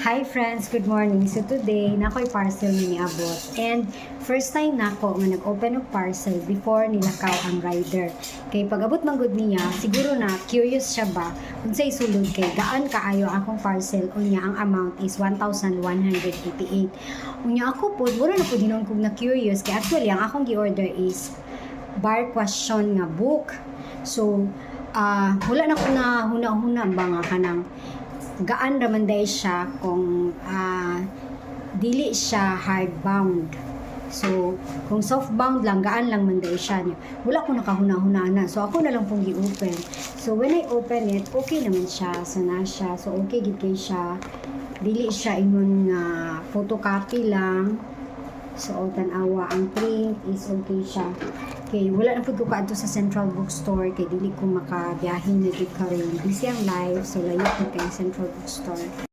Hi friends, good morning. So today, nako'y parcel ni abot. And first time nako nga nag-open og parcel before nilakaw ang rider. Kay pag abot man gud niya, siguro na curious siya ba unsay sulod kay gaan kaayo akong parcel unya ang amount is 1,188. Unya ako pud wala na pud hinon kog na curious kay actually ang akong gi-order is bar question nga book. So wala na ko na huna-huna ba nga kanang gaan raman day siya kung dili siya hardbound. So, kung softbound lang, gaan lang man day siya. Wala ko nakahuna-huna na. So, ako na lang pong i-open. So, when I open it, okay naman siya. Sana siya. So, okay gid kay siya. Dili siya ingon nga photocopy lang. So, tanawa ang print is okay siya. Okay, wala na po ko kaadto sa Central Bookstore kay dili ko makabiyahin na gid karon. Busy ang life, so layo ko kay Central Bookstore.